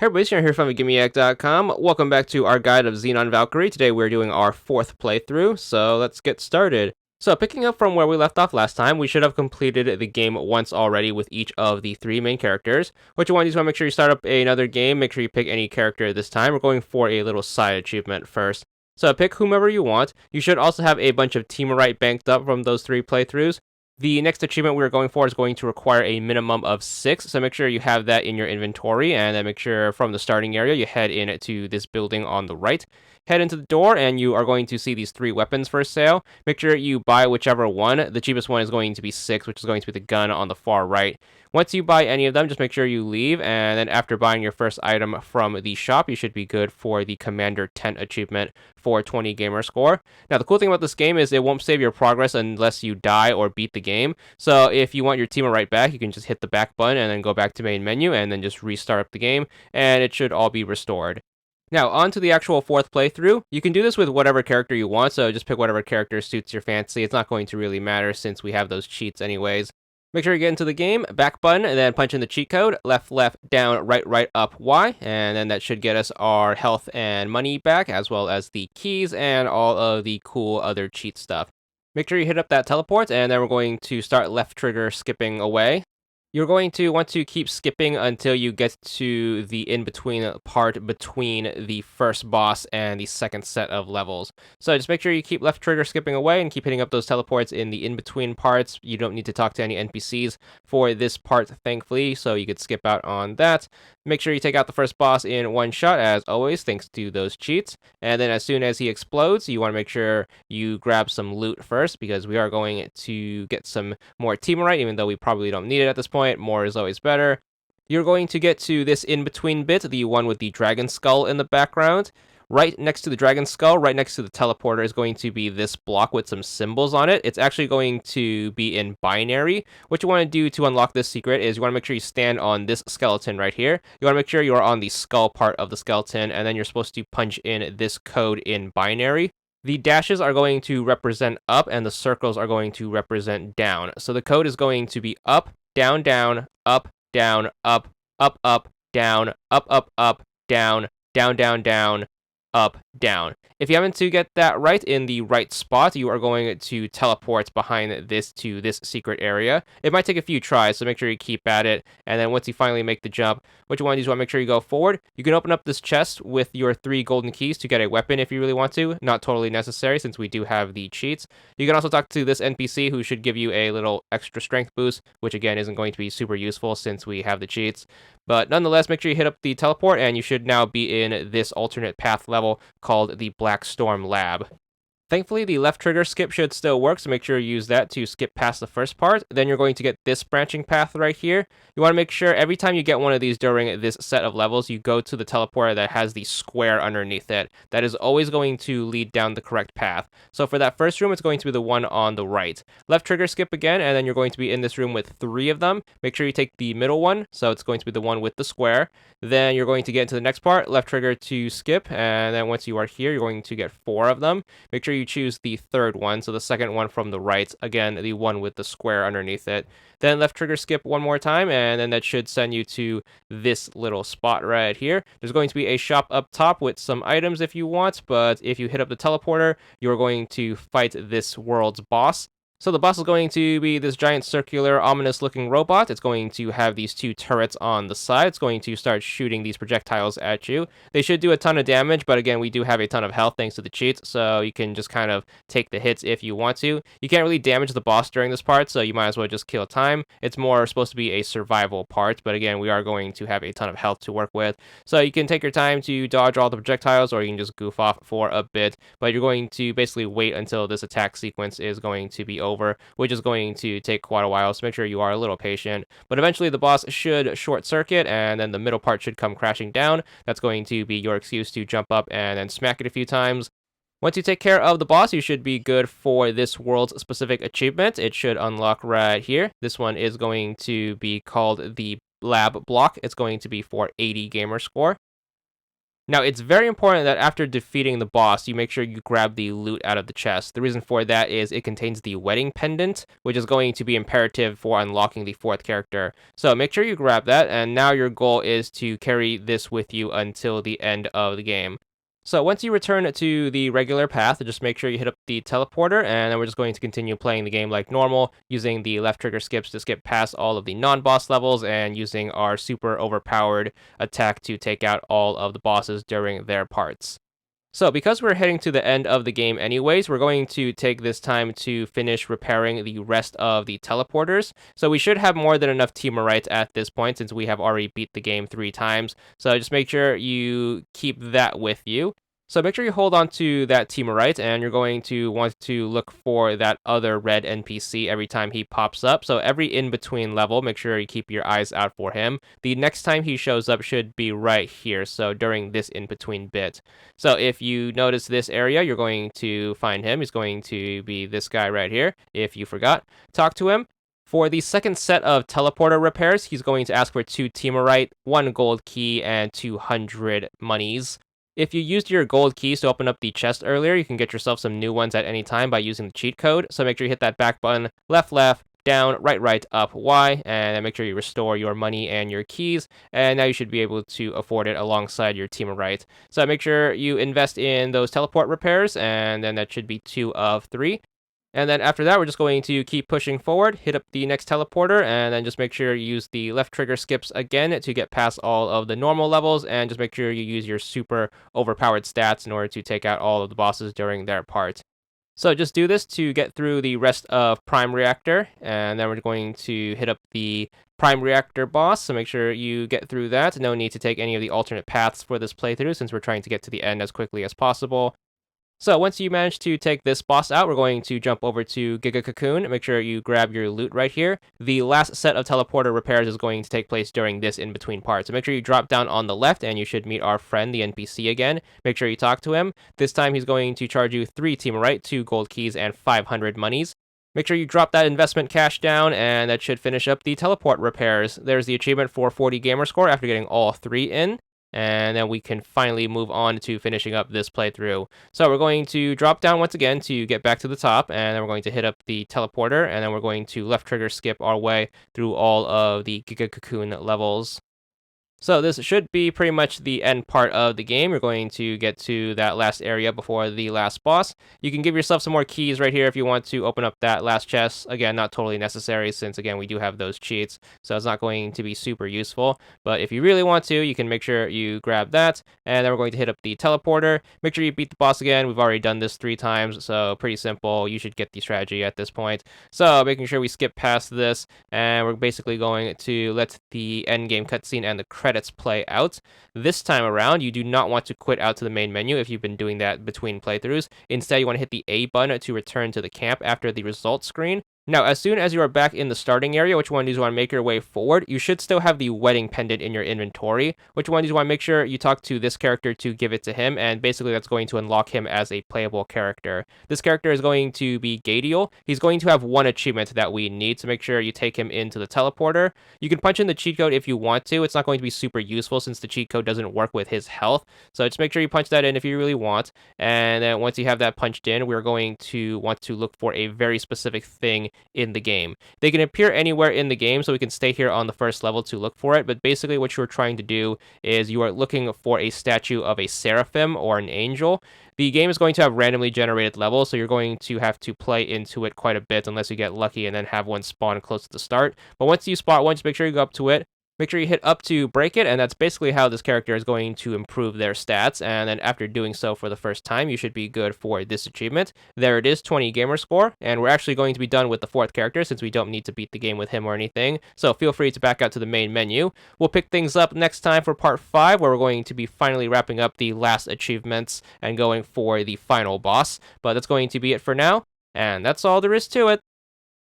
Hey everybody, Xenon here from VidGamiac.com. Welcome back to our guide of Xenon Valkyrie. Today we're doing our 4th playthrough, so let's get started. So picking up from where we left off last time, we should have completed the game once already with each of the 3 main characters. What you want to do is make sure you start up another game, make sure you pick any character this time. We're going for a little side achievement first. So pick whomever you want. You should also have a bunch of Teamorite banked up from those 3 playthroughs. The next achievement we're going for is going to require a minimum of 6, so make sure you have that in your inventory, and then make sure from the starting area you head into this building on the right. Head into the door, and you are going to see these 3 weapons for sale. Make sure you buy whichever one. The cheapest one is going to be 6, which is going to be the gun on the far right. Once you buy any of them, just make sure you leave, and then after buying your first item from the shop, you should be good for the Commander Tent achievement for 20 gamer score. Now, the cool thing about this game is it won't save your progress unless you die or beat the game. So if you want your team right back, you can just hit the back button and then go back to main menu and then just restart up the game, and it should all be restored. Now, on to the actual 4th playthrough. You can do this with whatever character you want, so just pick whatever character suits your fancy. It's not going to really matter since we have those cheats anyways. Make sure you get into the game, back button, and then punch in the cheat code, left, left, down, right, right, up, Y, and then that should get us our health and money back, as well as the keys and all of the cool other cheat stuff. Make sure you hit up that teleport, and then we're going to start left trigger skipping away. You're going to want to keep skipping until you get to the in-between part between the first boss and the second set of levels. So just make sure you keep left trigger skipping away and keep hitting up those teleports in the in-between parts. You don't need to talk to any NPCs for this part, thankfully, so you could skip out on that. Make sure you take out the first boss in one shot, as always, thanks to those cheats. And then as soon as he explodes, you want to make sure you grab some loot first, because we are going to get some more Teamorite, even though we probably don't need it at this point. More is always better. You're going to get to this in-between bit, the one with the dragon skull in the background. Right next to the dragon skull, right next to the teleporter, is going to be this block with some symbols on it. It's actually going to be in binary. What you want to do to unlock this secret is you want to make sure you stand on this skeleton right here. You want to make sure you are on the skull part of the skeleton, and then you're supposed to punch in this code in binary. The dashes are going to represent up, and the circles are going to represent down. So the code is going to be up, down, down, up, down, up, up, up, down, up, down, down, down, down, up, down. If you happen to get that right in the right spot, you are going to teleport behind this to this secret area. It might take a few tries, so make sure you keep at it. And then once you finally make the jump, what you want to do is you want to make sure you go forward. You can open up this chest with your 3 golden keys to get a weapon if you really want to. Not totally necessary since we do have the cheats. You can also talk to this NPC who should give you a little extra strength boost, which again isn't going to be super useful since we have the cheats. But nonetheless, make sure you hit up the teleport, and you should now be in this alternate path level called the Blackstorm Lab. Thankfully, the left trigger skip should still work, so make sure you use that to skip past the first part. Then you're going to get this branching path right here. You want to make sure every time you get one of these during this set of levels, you go to the teleporter that has the square underneath it. That is always going to lead down the correct path. So for that first room, it's going to be the one on the right. Left trigger skip again, and then you're going to be in this room with 3 of them. Make sure you take the middle one, so it's going to be the one with the square. Then you're going to get into the next part, left trigger to skip, and then once you are here, you're going to get 4 of them. Make sure you choose the third one, so the second one from the right, again, the one with the square underneath it. Then left trigger skip one more time, and then that should send you to this little spot right here. There's going to be a shop up top with some items if you want, but if you hit up the teleporter, you're going to fight this world's boss. So the boss is going to be this giant circular ominous looking robot. It's going to have these 2 turrets on the side. It's going to start shooting these projectiles at you. They should do a ton of damage, but again, we do have a ton of health thanks to the cheats, so you can just kind of take the hits if you want to. You can't really damage the boss during this part, so you might as well just kill time. It's more supposed to be a survival part, but again, we are going to have a ton of health to work with. So you can take your time to dodge all the projectiles, or you can just goof off for a bit, but you're going to basically wait until this attack sequence is going to be over, which is going to take quite a while, so make sure you are a little patient. But eventually the boss should short circuit, and then the middle part should come crashing down. That's going to be your excuse to jump up and then smack it a few times. Once you take care of the boss, you should be good for this world's specific achievement. It should unlock right here. This one is going to be called the Lab Block. It's going to be for 80 gamer score. Now, it's very important that after defeating the boss, you make sure you grab the loot out of the chest. The reason for that is it contains the wedding pendant, which is going to be imperative for unlocking the fourth character. So make sure you grab that, and now your goal is to carry this with you until the end of the game. So once you return to the regular path, just make sure you hit up the teleporter, and then we're just going to continue playing the game like normal, using the left trigger skips to skip past all of the non-boss levels, and using our super overpowered attack to take out all of the bosses during their parts. So because we're heading to the end of the game anyways, we're going to take this time to finish repairing the rest of the teleporters. So we should have more than enough teamerites at this point since we have already beat the game 3 times. So just make sure you keep that with you. So make sure you hold on to that teamerite, and you're going to want to look for that other red NPC every time he pops up. So every in-between level, make sure you keep your eyes out for him. The next time he shows up should be right here, so during this in-between bit. So if you notice this area, you're going to find him. He's going to be this guy right here, if you forgot. Talk to him. For the second set of teleporter repairs, he's going to ask for 2 teamerite, 1 gold key, and 200 monies. If you used your gold keys to open up the chest earlier, you can get yourself some new ones at any time by using the cheat code. So make sure you hit that back button, left, down, right, up, Y, and then make sure you restore your money and your keys, and now you should be able to afford it alongside your teamerite. So make sure you invest in those teleport repairs, and then that should be 2 of 3. And then after that, we're just going to keep pushing forward, hit up the next teleporter, and then just make sure you use the left trigger skips again to get past all of the normal levels, and just make sure you use your super overpowered stats in order to take out all of the bosses during their part. So just do this to get through the rest of Prime Reactor, and then we're going to hit up the Prime Reactor boss, so make sure you get through that. No need to take any of the alternate paths for this playthrough since we're trying to get to the end as quickly as possible. So once you manage to take this boss out, we're going to jump over to Giga Cocoon. Make sure you grab your loot right here. The last set of teleporter repairs is going to take place during this in-between part. So make sure you drop down on the left, and you should meet our friend, the NPC again. Make sure you talk to him. This time he's going to charge you 3 teamerite, 2 gold keys, and 500 monies. Make sure you drop that investment cash down, and that should finish up the teleport repairs. There's the achievement for 40 gamer score after getting all 3 in. And then we can finally move on to finishing up this playthrough. So we're going to drop down once again to get back to the top, and then we're going to hit up the teleporter, and then we're going to left trigger skip our way through all of the Giga Cocoon levels. So this should be pretty much the end part of the game. You're going to get to that last area before the last boss. You can give yourself some more keys right here if you want to open up that last chest. Again, not totally necessary since, again, we do have those cheats, so it's not going to be super useful. But if you really want to, you can make sure you grab that, and then we're going to hit up the teleporter. Make sure you beat the boss again. We've already done this 3 times, so pretty simple. You should get the strategy at this point. So making sure we skip past this, and we're basically going to let the end game cutscene and the credits play out. This time around, you do not want to quit out to the main menu if you've been doing that between playthroughs. Instead, you want to hit the A button to return to the camp after the results screen. Now, as soon as you are back in the starting area, which one do you want to make your way forward? You should still have the wedding pendant in your inventory. Which one do you want to make sure you talk to this character to give it to him? And basically, that's going to unlock him as a playable character. This character is going to be Gadiel. He's going to have 1 achievement that we need, so make sure you take him into the teleporter. You can punch in the cheat code if you want to. It's not going to be super useful since the cheat code doesn't work with his health. So just make sure you punch that in if you really want. And then once you have that punched in, we're going to want to look for a very specific thing in the game. They can appear anywhere in the game, so we can stay here on the first level to look for it, but basically what you're trying to do is you are looking for a statue of a seraphim or an angel. The game is going to have randomly generated levels, so you're going to have to play into it quite a bit unless you get lucky and then have one spawn close to the start. But once you spot one, just make sure you go up to it. Make sure you hit up to break it, and that's basically how this character is going to improve their stats. And then after doing so for the first time, you should be good for this achievement. There it is, 20 gamer score, and we're actually going to be done with the 4th character since we don't need to beat the game with him or anything. So feel free to back out to the main menu. We'll pick things up next time for part 5, where we're going to be finally wrapping up the last achievements and going for the final boss. But that's going to be it for now, and that's all there is to it.